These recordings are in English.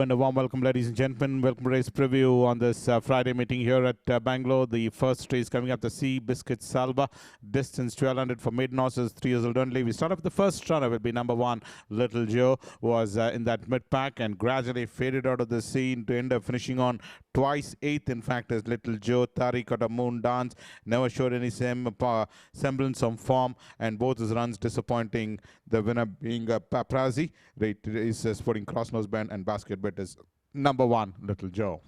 And a warm welcome, ladies and gentlemen. Welcome to race preview on this Friday meeting here at Bangalore. The first race coming up, the Sea Biscuit Salva. Distance 1200 for maiden horses, 3 years old only. We start off with the first runner, will be number 1, Little Joe, was in that mid-pack and gradually faded out of the scene to end up finishing on twice 8th. In fact, as Little Joe, Tariq Moon Dance, never showed any semblance of form, and both his runs disappointing. The winner being PAPPARAZI, is sporting cross nose band, and basket bet is number 1, Little Joe.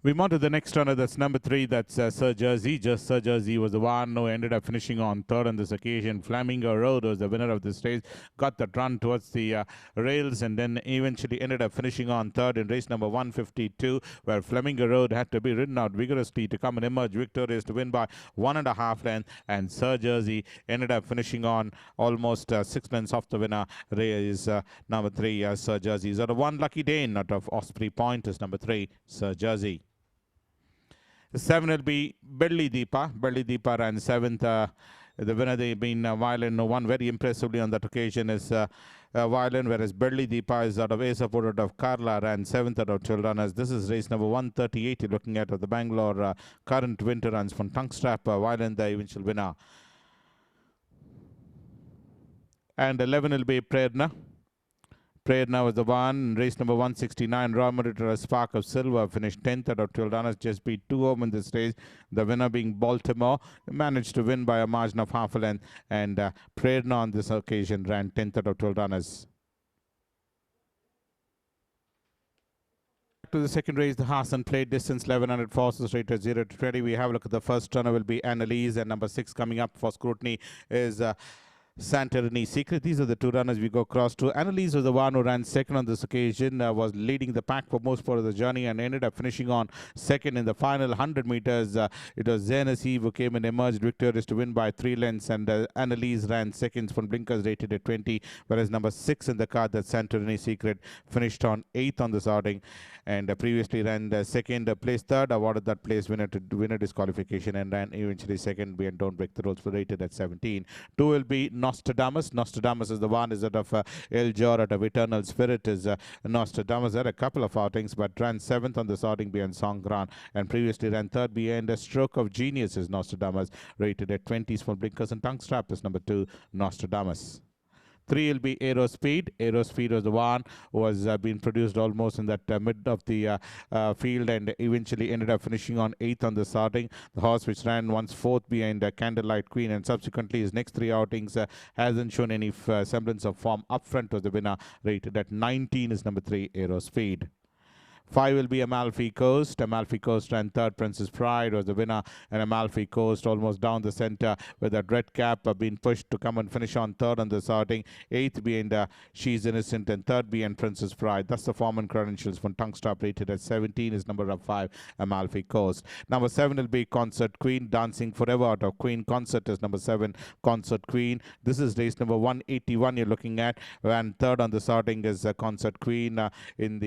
We move on to the next runner, that's number 3, that's Sir Jersey. Sir Jersey was the one who ended up finishing on 3rd on this occasion. Flamingo Road was the winner of this race, got that run towards the rails, and then eventually ended up finishing on 3rd in race number 152, where Flamingo Road had to be ridden out vigorously to come and emerge victorious to win by 1.5 lengths, and Sir Jersey ended up finishing on almost 6 lengths off the winner. Is number 3, Sir Jersey. Is out of 1 Lucky Dane out of Osprey Point is number 3, Sir Jersey. 7 will be Belli DEEPA. Belli DEEPA ran 7th. The winner, they've been Violin, won very impressively on that occasion is Violin, whereas Belli DEEPA is out of A Support out of Kerala, ran 7th out of 12 runners. This is race number 138. You're looking at the Bangalore current winter runs from tongue strap. Violin, the eventual winner. And 11 will be PRERANA. PRERANA was the one. Race number 169, Raw Meritor Spark of Silver, finished 10th out of 12 runners, just beat 2 home in this race. The winner being Baltimore, managed to win by a margin of half a length, and PRERANA on this occasion ran 10th out of 12 runners. To the second race, the Hassan Plate, distance 1100 horses, rated 0 to 20. We have a look at the first runner, will be ANNALEASE, and number 6 coming up for scrutiny is SANTORINI SECRET. These are the 2 runners we go across to. ANNALEASE was the one who ran 2nd on this occasion, was leading the pack for most part of the journey, and ended up finishing on 2nd in the final 100 meters. It was Zenesi who came and emerged victorious to win by 3 lengths, and ANNALEASE ran 2nd from blinkers rated at 20, whereas number 6 in the card, that SANTORINI SECRET, finished on 8th on this outing, and previously ran 2nd, placed 3rd, awarded that place winner to winner disqualification, and ran eventually 2nd and Don't Break the Rules, for rated at 17. 2 will be Nostradamus. Nostradamus is the one, is out of El Jor, out of Eternal Spirit is Nostradamus. Had a couple of outings, but ran 7th on this outing behind SONGKRAN, and previously ran 3rd behind A Stroke of Genius is Nostradamus, rated at 20s for blinkers, and tongue strap is number 2, Nostradamus. 3 will be AEROSPEED. AEROSPEED was the one who was being produced almost in that mid of the field, and eventually ended up finishing on 8th on the starting. The horse which ran once 4th behind Candlelight Queen, and subsequently his next 3 outings hasn't shown any semblance of form. Up front was the winner, rated at 19 is number 3, AEROSPEED. 5 will be Amalfi Coast. Amalfi Coast ran 3rd. Princess Pride was the winner, and Amalfi Coast almost down the center with that red cap being pushed to come and finish on 3rd on the starting. 8th behind She's Innocent, and 3rd behind Princess Pride. That's the form and credentials from tongue strap, rated at 17 is number 5, Amalfi Coast. Number 7 will be Concert Queen. Dancing Forever out of Queen Concert is number 7, Concert Queen. This is race number 181 you're looking at, and 3rd on the starting is Concert Queen in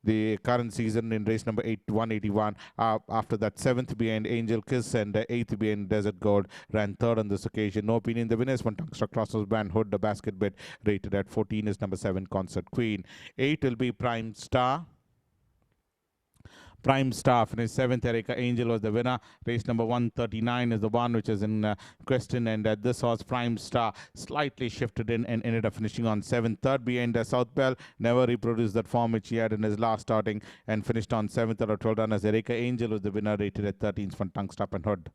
the current season in race number 181. After that, 7th behind Angel Kiss, and 8th behind Desert Gold, ran 3rd on this occasion. No opinion. The winners from Tungstruck Crosses Band Hood, the basket bet, rated at 14 is number 7, Concert Queen. 8 will be Prime Star. Prime Star finished 7th. ARECA Angel was the winner. Race number 139 is the one which is in question, and this horse Prime Star slightly shifted in and ended up finishing on 7th. 3rd behind South Bell, never reproduced that form which he had in his last starting, and finished on 7th out of 12 runners. ARECA Angel was the winner, rated at 13th from Tongue Strap and Hood.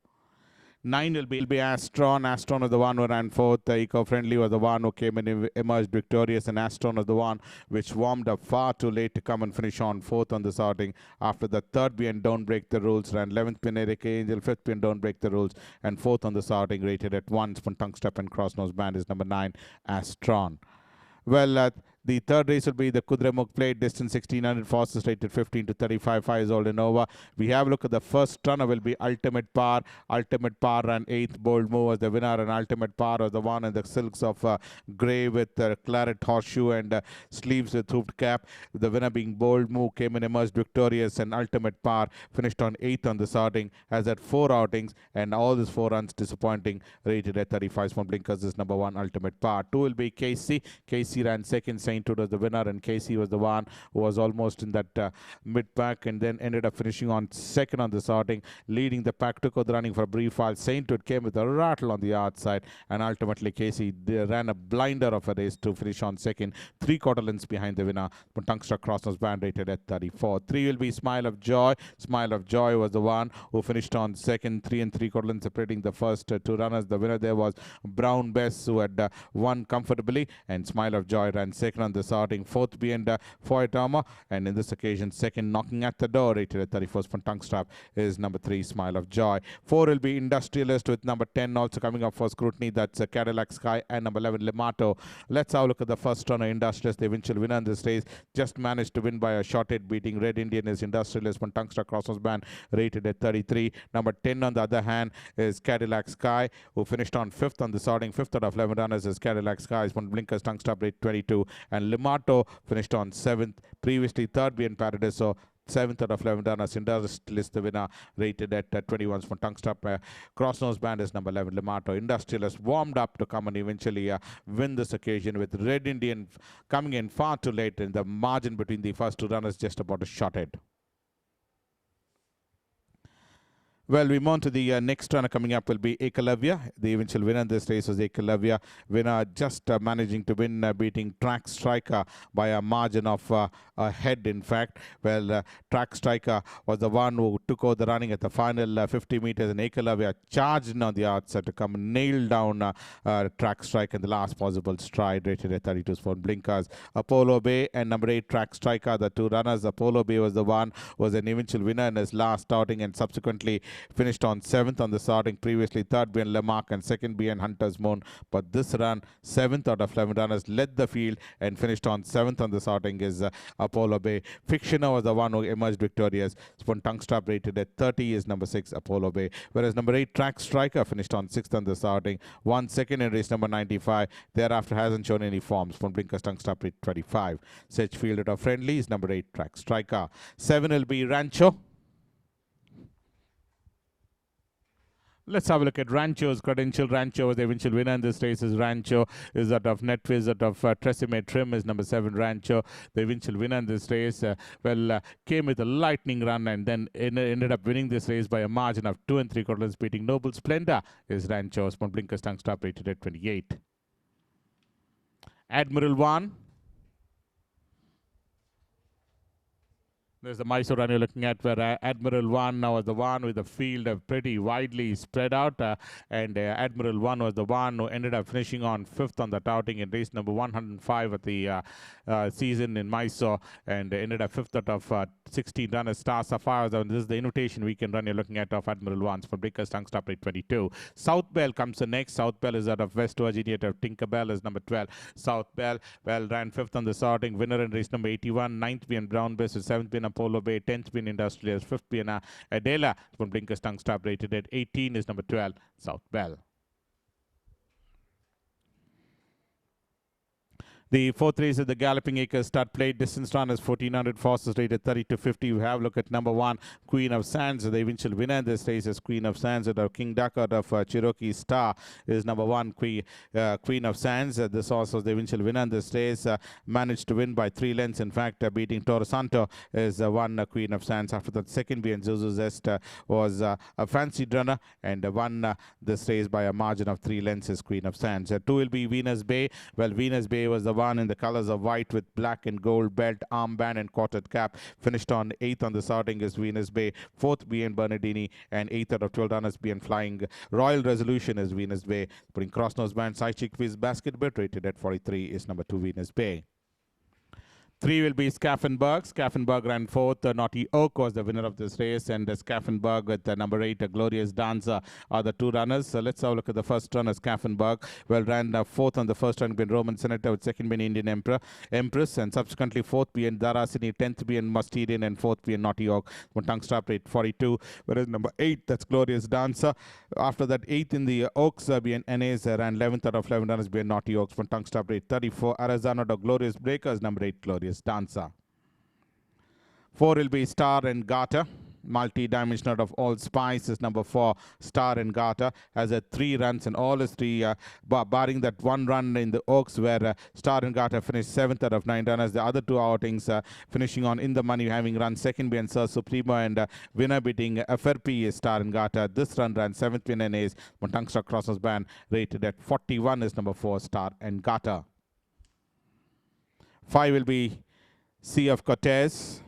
9 will be ASTRON. ASTRON was the one who ran 4th. Eco-Friendly was the one who came and emerged victorious, and ASTRON was the one which warmed up far too late to come and finish on 4th on this outing. After the 3rd behind Don't Break the Rules, ran 11th behind ARECA Angel, 5th behind Don't Break the Rules, and 4th on this outing, rated at 1 from Tongue Step and Cross Nose Band is number 9, ASTRON. Well, The third race will be the Kudremukh Plate, distance 1600, fastest rated 15 to 35, 5 years old and over. We have a look at the first runner will be Ultimate Power. Ultimate Power ran 8th, Bold Move was the winner, and Ultimate Power was the one in the silks of grey with claret horseshoe and sleeves with hooped cap. The winner being Bold Move came in, emerged victorious, and Ultimate Power finished on 8th on the starting, has had 4 outings and all these 4 runs disappointing, rated at 35 small blinkers is number 1 Ultimate Power. 2 will be KC. KC ran 2nd, Saint Hood was the winner, and KC was the one who was almost in that mid pack and then ended up finishing on 2nd on the starting, leading the pack. Took out the running for a brief while. Saint Hood came with a rattle on the outside, and ultimately KC ran a blinder of a race to finish on 2nd, 3/4 lengths behind the winner. But Tungster Cross was band rated at 34. 3 will be Smile of Joy. Smile of Joy was the one who finished on 2nd, 3 3/4 lengths separating the first 2 runners. The winner there was Brown Bess, who had won comfortably, and Smile of Joy ran 2nd on the starting. 4th being Foytama, and in this occasion 2nd, knocking at the door, rated at 31st from Tungstrap, is number 3 Smile of Joy. 4 will be Industrialist with number 10 also coming up for scrutiny. That's Cadillac Sky, and number 11 Limato. Let's have a look at the first runner, Industrialist, the eventual winner in this race. Just managed to win by a short hit, beating Red Indian is Industrialist when Tungster Cross was banned, rated at 33. Number 10 on the other hand is Cadillac Sky, who finished on 5th on the starting. 5th out of 11 runners is Cadillac Sky, is one blinkers Tungster rate 22, and Limato finished on 7th, previously 3rd being Paradiso. 7th out of 11 runners, Industrialist the winner, rated at 21 from Tungstap. Crossnose band is number 11 Limato. Industrialist warmed up to come and eventually win this occasion, with Red Indian coming in far too late, in the margin between the first 2 runners just about a shot head. Well, we move on to the next runner coming up will be Ekalavya. The eventual winner in this race was Ekalavya. Winner just managing to win, beating Track Striker by a margin of a head, in fact. Well, Track Striker was the one who took over the running at the final 50 meters, and Ekalavya charged in on the outside to come and nail down Track Striker in the last possible stride, rated at 32 for blinkers. Apollo Bay and number 8 Track Striker, the 2 runners. Apollo Bay was the one who was an eventual winner in his last outing, and subsequently finished on 7th on the starting, previously 3rd being Lamarck and 2nd being Hunter's Moon. But this run, 7th out of 11 runners, led the field and finished on 7th on the starting is Apollo Bay. Fictioner was the one who emerged victorious. Spun Tungstrap rated at 30 is number 6 Apollo Bay, whereas number 8 Track Striker finished on 6th on the starting, 1 2nd in race number 95. Thereafter hasn't shown any form. Spun Blinkers Tungstrap rate 25. Such fielded of friendly is number 8 Track Striker. 7 will be Rancho. Let's have a look at Rancho's credential. Rancho was the eventual winner in this race. Is Rancho is that of Netwiz, that of Tresemme Trim is number 7 Rancho. The eventual winner in this race came with a lightning run and then ended up winning this race by a margin of 2 3/4 lengths, beating Noble Splendor is Rancho. Small blinkers tongue stop rated at 28. Admiral 1. There's the Mysore run you're looking at, where Admiral 1 now was the one with the field pretty widely spread out, and Admiral 1 was the one who ended up finishing on 5th on that outing in race number 105 at the season in Mysore, and ended up 5th out of 16 runners. Star Sapphire, this is the invitation weekend run you're looking at of Admiral 1 for Breakers Tongue Stop rate 22. South Bell comes the next. South Bell is out of West Virginia. Tinkerbell is number 12. South Bell, ran 5th on the starting. Winner in race number 81. 9th being Brown Bess, 7th being Apollo Bay, 10th being Industrialist, 5th being Adela. From Blinkers Tongue Stop rated at 18 is number 12, South Bell. The 4th race is the Galloping Acres Stud Plate. Distance run is 1400, fastest rated 30 to 50. We have a look at number 1, Queen of Sands. The eventual winner in this race is Queen of Sands. Out of King Duck out of Cherokee Star is number 1, Queen of Sands. This also is the eventual winner in this race. Managed to win by 3 lengths. In fact, beating Toro Santo is one Queen of Sands. After that, second being Zuzu Zest was a fancy runner and won this race by a margin of 3 lengths is Queen of Sands. 2 will be Venus Bay. Well, Venus Bay was the one in the colors of white with black and gold belt, armband and quartered cap. Finished on 8th on the starting is Venus Bay. 4th being Bernardini, and 8th out of 12 runners being Flying Royal Resolution is Venus Bay. Putting cross nose band, side chick quiz basket bit rated at 43 is number 2 Venus Bay. 3 will be Schaffenberg. Schaffenberg ran fourth. Naughty Oak was the winner of this race, and Schaffenberg with number 8, Glorious Dancer, are the two runners. So let's have a look at the first runner, Schaffenberg. Well, ran fourth on the first run, been Roman Senator, with second being Indian Empress, and subsequently fourth being Darasini, 10th being Mustirian, and fourth being Naughty Oak. One tongue stop rate 42, whereas number 8, that's Glorious Dancer. After that, 8th in the Oaks, being NAs, ran 11th out of 11 runners, being Naughty Oaks. One tongue stop rate 34. Arizona, the Glorious Breakers, number 8, Glorious Dancer. 4 will be Star and Garter. Multi-dimensional of all spice is number 4, Star and Garter, has 3 runs, and all his 3, barring that 1 run in the Oaks where Star and Garter finished 7th out of 9 runners. The other 2 outings finishing on in the money, having run second being Sir Supremo, and winner beating FRP is Star and Garter. This run ran 7th win and ace. One tongue struck crosses band, rated at 41 is number 4, Star and Garter. 5 will be Sea of Cortez.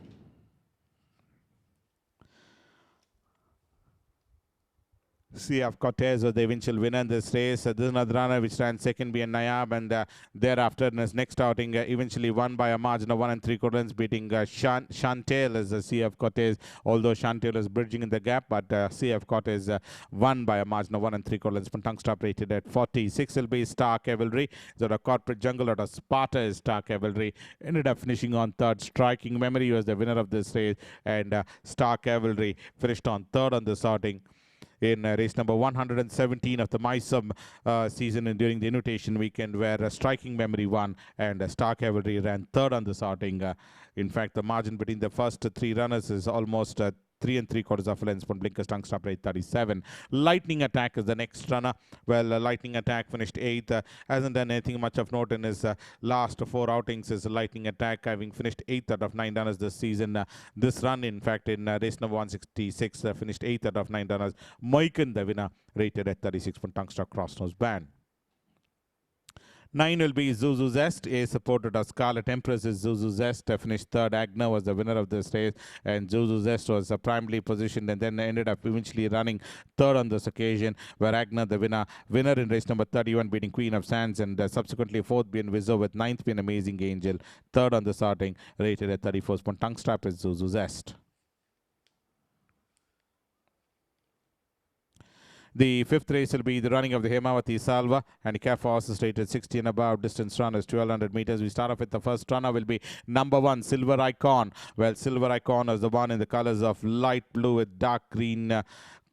Sea of Cortez was the eventual winner in this race. This is another runner which ran second being Nayab, and thereafter in his next outing eventually won by a margin of 1 3/4 runs, beating Chantel as the Sea of Cortez, although Chantel is bridging in the gap, but Sea of Cortez won by a margin of 1 3/4 runs. Tongue stop rated at 40. 6 will be Star Cavalry. So the Corporate Jungle out of Sparta is Star Cavalry. Ended up finishing on 3rd. Striking Memory was the winner of this race, and Star Cavalry finished on 3rd on this outing in race number 117 of the Mysum season, and during the invitation weekend, where Striking Memory won and Star Cavalry ran 3rd on this outing. In fact, the margin between the first 3 runners is almost 3 3/4 of a length. One Blinkers tongue stop rate 37. Lightning Attack is the next runner. Well, Lightning Attack finished 8th. Hasn't done anything much of note in his last 4 outings. Is Lightning Attack, having finished 8th out of 9 runners this season. This run, in fact, in race number 166, finished 8th out of 9 runners. Moiken, the winner, rated at 36. One tongue stop cross nose band. 9 will be Zuzu Zest. A supported of Scarlet Empress is Zuzu Zest. Finished 3rd. Agna was the winner of this race, and Zuzu Zest was primarily positioned and then ended up eventually running 3rd on this occasion, where Agna, the winner in race number 31, beating Queen of Sands, and subsequently 4th being Wizzo, with 9th being Amazing Angel. 3rd on the starting, rated at 34. Tongue strap is Zuzu Zest. The 5th race will be the running of the Hemavati Salva, handicap for horses rated 60 and above. Distance run is 1200 meters. We start off with the first runner, will be number 1, Silver Icon. Well, Silver Icon is the one in the colors of light blue with dark green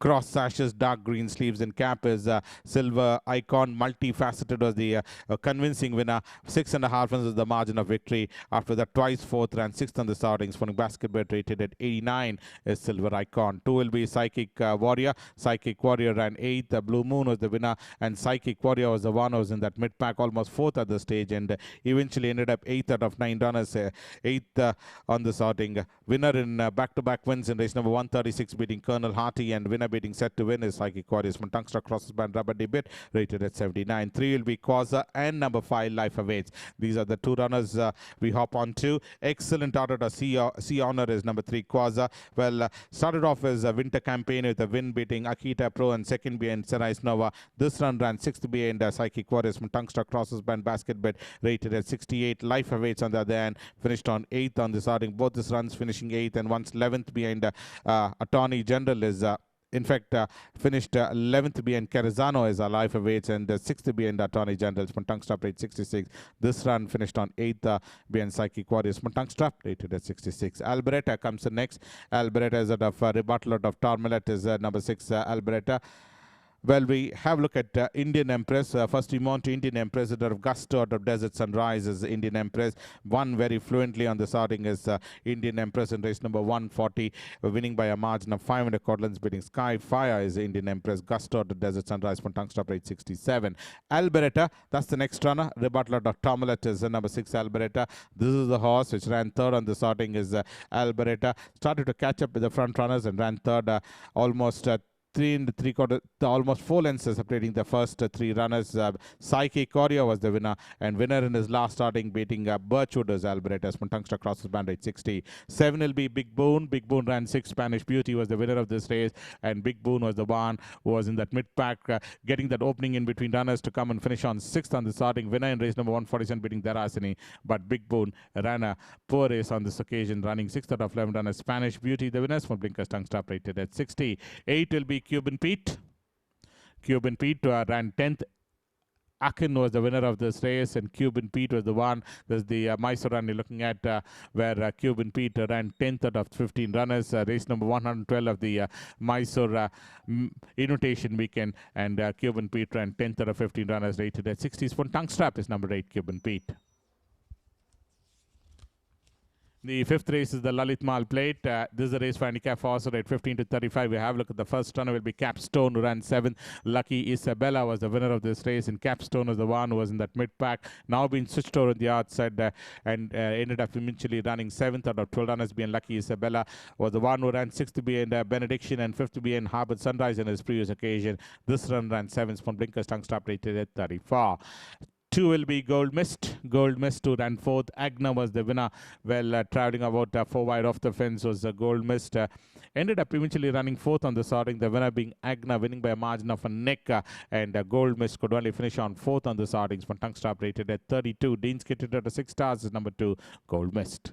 cross sashes, dark green sleeves, and cap is Silver Icon. Multifaceted was the convincing winner. 6.5 runs is the margin of victory. After that, twice 4th, ran 6th on the starting. Spawning basket bet rated at 89 is Silver Icon. 2 will be Psychic Warrior. Psychic Warrior ran 8th. Blue Moon was the winner, and Psychic Warrior was the one who was in that mid pack, almost 4th at the stage, and eventually ended up 8th out of 9 runners. 8th on the starting. Winner in back-to-back wins in race number 136, beating Colonel Harty, and winner beating Set to Win is Psychic Warriors. From Tungster crosses band rubber debit, rated at 79. 3 will be Quasar, and number 5, Life Awaits. These are the 2 runners we hop on to. Excellent order to Sea Honor is number 3, Quasar. Well, started off as a winter campaign with a win, beating Akita Pro, and second behind Cerise Nova. This run ran 6th behind Psychic Warriors. From Tungster crosses band basket bet, rated at 68. Life Awaits, on the other hand, finished on 8th on the starting. Both these runs finishing 8th, and once 11th behind Attorney General is in fact, finished 11th behind Carizano as a Life Awaits, and 6th behind Attorney General's Tongue Strap rate 66. This run finished on 8th behind Psychic Warriors. Tongue Strap rated at 66. Alberetta comes in next. Alberetta is out of rebuttal out of Tormalet is number 6, Alberetta. Well, we have a look at Indian Empress. First, we move on to Indian Empress. Out of Gusto, out of Desert Sunrise is Indian Empress. Won very fluently on the starting is Indian Empress in race number 140, winning by a margin of 500 Cordlands, beating Sky Fire is Indian Empress. Gusto, out of Desert Sunrise, from Tongue Stop rate 67. Alberetta, that's the next runner. Rebuttal out of Tomalet is number 6, Alberetta. This is the horse which ran 3rd on the starting is Alberetta. Started to catch up with the front runners and ran 3rd almost 3 and 3/4, almost 4 lengths separating the first 3 runners. Psyche Coria was the winner, and winner in his last starting, beating Birchwood's Albertus from Tungsten crosses band rate 60. 7 will be Big Boon. Big Boon ran 6. Spanish Beauty was the winner of this race, and Big Boon was the one who was in that mid-pack, getting that opening in between runners to come and finish on 6th on the starting. Winner in race number 147, beating Darasini, but Big Boon ran a poor race on this occasion, running 6th out of 11 runners. Spanish Beauty, the winners, from Blinkers Tongue Stop, rated at 60. 8 will be Cuban Pete. Cuban Pete ran 10th. Akin was the winner of this race, and Cuban Pete was the one. There's the Mysore run you're looking at, where Cuban Pete ran 10th out of 15 runners. Race number 112 of the Mysore Invitation Weekend, and Cuban Pete ran 10th out of 15 runners, rated at 60. Spoon Tongue Strap is number 8, Cuban Pete. The 5th race is the Lalit Mal Plate. This is a race for handicap horse at 15 to 35. We have a look at the first runner will be Capstone, who ran 7th. Lucky Isabella was the winner of this race, and Capstone was the one who was in that mid-pack. Now being switched over on the outside, and ended up eventually running 7th out of 12 runners. Being Lucky Isabella was the one who ran 6th behind Benediction and 5th behind Harbour Sunrise in his previous occasion. This run ran 7th from Blinkers Tongue Stop, rated at 34. 2 will be Gold Mist. Gold Mist, who ran 4th. Agna was the winner. Well, traveling about 4 wide off the fence was Gold Mist. Ended up eventually running 4th on the starting. The winner being Agna, winning by a margin of a neck. And Gold Mist could only finish on 4th on the startings. From Tongue Stop, rated at 32. Dean's kitted at 6 stars is number 2, Gold Mist.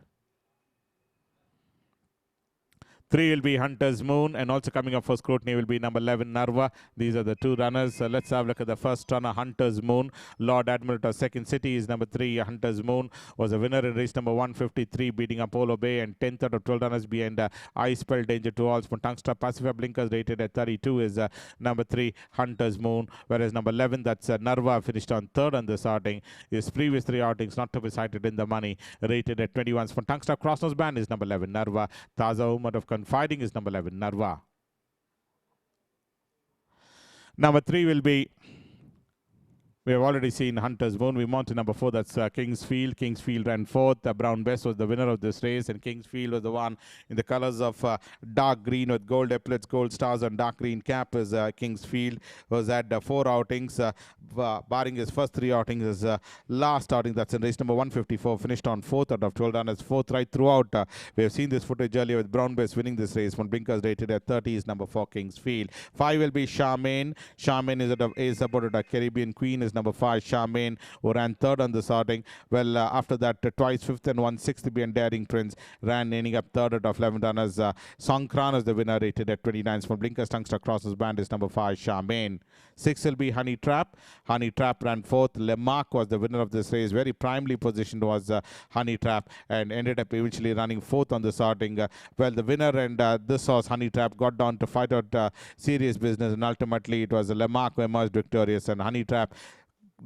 3 will be Hunter's Moon, and also coming up for scrutiny will be number 11, Narva. These are the 2 runners. Let's have a look at the first runner, Hunter's Moon. Lord Admiral Second City is number 3. Hunter's Moon was a winner in race number 153, beating Apollo Bay, and 10th out of 12 runners behind I Spell Danger to All. From Tungstar Pacific Blinkers, rated at 32, is number 3, Hunter's Moon, whereas number 11, that's Narva, finished on 3rd on the starting. His previous 3 outings not to be cited in the money, rated at 21. From Tungstar Crossnose Band is number 11, Narva. Taza of Confiding is number 11, Narva. Number 3 will be, we have already seen Hunter's Moon. We move on to number 4, that's Kingsfield. Kingsfield ran 4th. Brown Bess was the winner of this race, and Kingsfield was the one in the colors of dark green with gold epaulets, gold stars, and dark green cap. Is Kingsfield was at 4 outings, barring his first 3 outings. His last outing, that's in race number 154, finished on 4th out of 12 runners, 4th right throughout. We have seen this footage earlier with Brown Bess winning this race. When Blinkers rated at 30 is number 4, Kingsfield. 5 will be Charmaine. Charmaine is supported a Caribbean Queen, is number 5, Charmaine, who ran 3rd on the starting. Well, after that, twice 5th and 1/6 behind Daring Prince, ran ending up 3rd out of 11 runners. Songkran is the winner, rated at 29. From Blinkers Tungster Crosses Band is number 5, Charmaine. 6 will be Honey Trap. Honey Trap ran 4th. Lemarque was the winner of this race. Very primely positioned was Honey Trap, and ended up eventually running 4th on the starting. Well, the winner and this horse, Honey Trap, got down to fight out serious business, and ultimately it was Lemarque who emerged victorious, and Honey Trap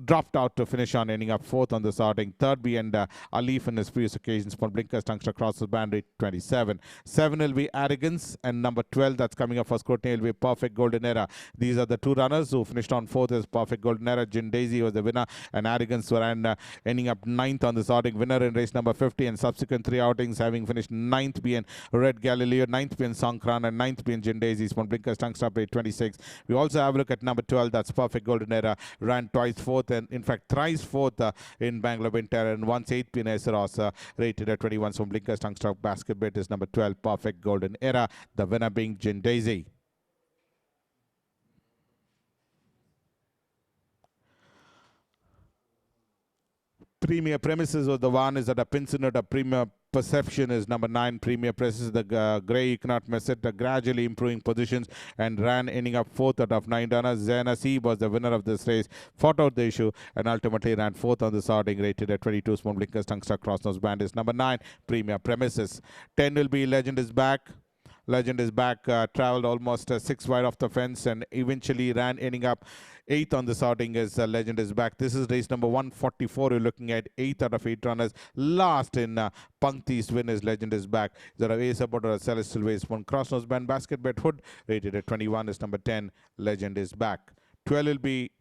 dropped out to finish on ending up 4th on the starting. 3rd behind Alif in his previous occasions. For Blinkers Tungster Crosses Band rate 27. 7 will be Arrogance, and number 12 that's coming up for scrutiny will be Perfect Golden Era. These are the 2 runners who finished on 4th. Is Perfect Golden Era. Gin Daisy was the winner, and Arrogance ran ending up 9th on the starting. Winner in race number 50, and subsequent 3 outings having finished 9th being Red Galileo, 9th being Songkran, and 9th being Gin Daisy. For Blinkers Tungster rate 26. We also have a look at number 12, that's Perfect Golden Era. Ran twice 4th, and in fact thrice 4th in Bangalore Winter, and once 8th in Eseros, rated at 21. So Blinkers Tongue Stock Basket Bet is number 12, Perfect Golden Era, the winner being Gin Daisy. Premier Premises was the one is at a Pincinot, a Premier Perception is number 9. Premier Premises, the grey Econaut Messet, gradually improving positions, and ran ending up 4th out of 9 runners. Zena C was the winner of this race, fought out the issue, and ultimately ran 4th on the starting, rated at 22. Small Blinkers Tungster Crossnose Band is number 9, Premier Premises. 10 will be Legend is Back. Legend is Back, traveled almost 6 wide off the fence, and eventually ran ending up 8th on the starting as Legend is Back. This is race number 144. You're looking at 8th out of 8 runners. Last in Punkti's win is Legend is Back. There are Ace about a Celestial Ways. One Crossnose Band Basket Bet Hood, rated at 21, is number 10, Legend is Back. 12 will be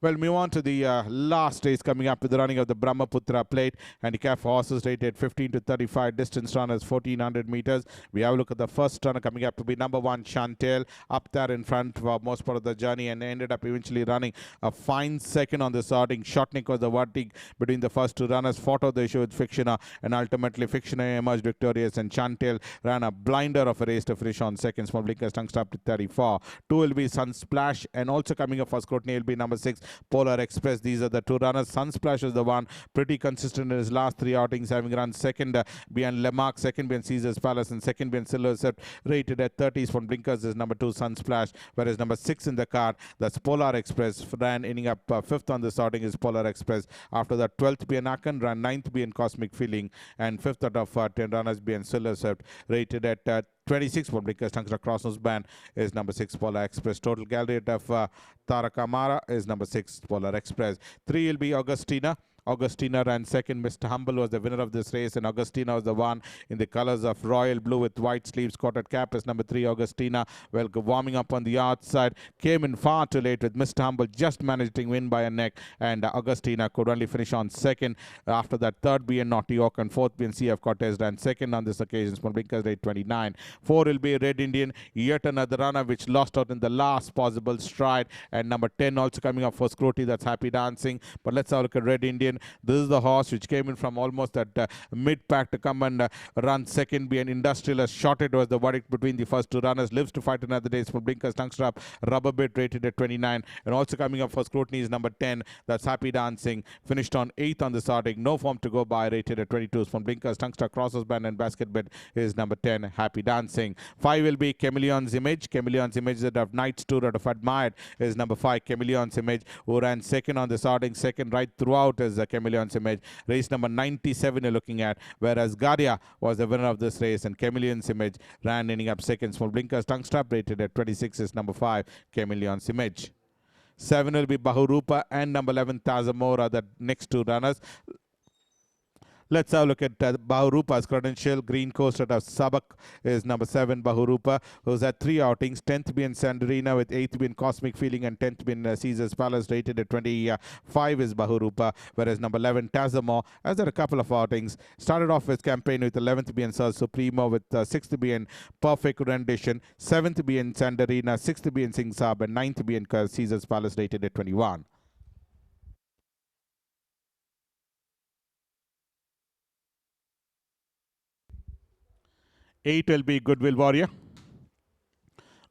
Well, move on to the last race coming up with the running of the Brahmaputra Plate. Handicap for horses rated 15 to 35. Distance run is 1400 meters. We have a look at the first runner coming up to be number 1, Chantel, up there in front for most part of the journey and ended up eventually running a fine second on the starting. Shotnik was the verdict between the first two runners. Fought out the issue with Fictioner, and ultimately Fictioner emerged victorious, and Chantel ran a blinder of a race to finish on second. Small blinkers, tongue strap to 34. 2 will be Sunsplash, and also coming up for scrutiny will be number 6, Polar Express. These are the two runners. Sunsplash is the one pretty consistent in his last 3 outings, having run second behind Lemark, second behind Caesar's Palace, and second behind Silver Set, rated at 30s. From blinkers is number 2, Sunsplash, whereas number 6 in the card, that's Polar Express, ran ending up 5th on this outing is Polar Express. After that, 12th behind Akan, ran 9th behind Cosmic Feeling, and 5th out of 10 runners behind Silver Set, rated at 26. For blinkers, tongues across nose band is number 6, Polar Express. Total gallery of Tarakamara is number 6, Polar Express. 3 will be Augustina. Augustina ran second. Mr. Humble was the winner of this race, and Augustina was the one in the colors of royal blue with white sleeves. Quartered cap is number 3, Augustina. Well, warming up on the outside, came in far too late with Mr. Humble just managed to win by a neck, and Augustina could only finish on second. After that, third being Naughty Oak and fourth being CF Cortez ran second on this occasion. Small blinkers rate 29. 4 will be Red Indian, yet another runner which lost out in the last possible stride, and number 10 also coming up for scrutiny, that's Happy Dancing. But let's have a look at Red Indian. This is the horse which came in from almost that mid-pack to come and run second behind Industrialist. Shot it was the verdict between the first two runners. Lives to fight another day. For blinkers, tongue strap, rubber bit rated at 29. And also coming up for scrutiny is number 10. That's Happy Dancing. Finished on 8th on the starting. No form to go by, rated at 22. From blinkers, tongue strap, crosses band and basket bit is number 10, Happy Dancing. 5 will be Chameleon's Image. Chameleon's Image that of Knights Tour out of Admired is number 5, Chameleon's Image, who ran second on the starting. Second right throughout is Chameleon's Image. Race number 97 you're looking at, whereas Garia was the winner of this race, and Chameleon's Image ran ending up second. Small blinkers, tongue strap rated at 26 is number 5, Chameleon's Image. 7 will be Bahurupa, and number 11, Tazamour are the next two runners. Let's have a look at Bahurupa's credential. Green Coast out of Sabak is number 7, Bahurupa, who's had 3 outings. 10th being Sandrina with 8th being Cosmic Feeling, and 10th being Caesar's Palace, rated at 25 is Bahurupa, whereas number 11, Tazamour, has had a couple of outings. Started off his campaign with 11th being Sir Supremo, with 6th being Perfect Rendition, 7th being Sandrina, 6th being Sing Saab, and 9th being Caesar's Palace, rated at 21. 8 will be Goodwill Warrior.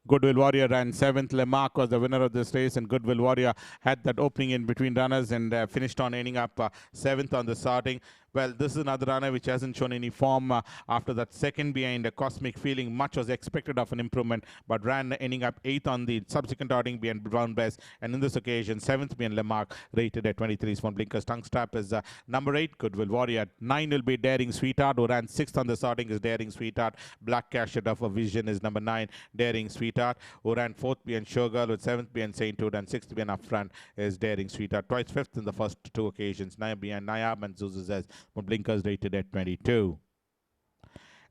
Goodwill Warrior ran 7th. Lemark was the winner of this race, and Goodwill Warrior had that opening in between runners and finished on ending up 7th on the starting. Well, this is another runner which hasn't shown any form after that second behind Cosmic Feeling. Much was expected of an improvement, but ran ending up 8th on the subsequent outing behind Brown Bess, and in this occasion 7th behind Lemark, rated at 23. Small blinkers, tongue strap is number 8, Goodwill Warrior. 9 will be Daring Sweetheart, who ran 6th on the starting is Daring Sweetheart. Black Cashet of a Vision is number 9, Daring Sweetheart, who ran 4th behind Showgirl, with 7th behind Saint Hood, and 6th behind Upfront is Daring Sweetheart. Twice 5th in the first 2 occasions. 9 behind Nayab and Zuzuzez. Blinkers rated at 22.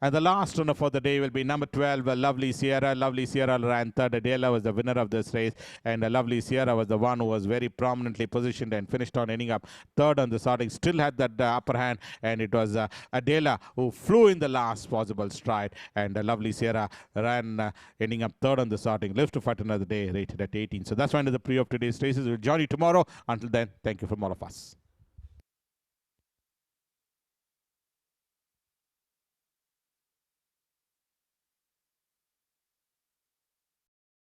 And the last runner for the day will be number 12, Lovely Sierra. Lovely Sierra ran 3rd. Adela was the winner of this race, and Lovely Sierra was the one who was very prominently positioned and finished on ending up 3rd on the starting. Still had that upper hand, and it was Adela who flew in the last possible stride, and Lovely Sierra ran ending up 3rd on the starting. Lives to fight another day, rated at 18. So that's one of the pre of today's races. We'll join you tomorrow. Until then, thank you from all of us.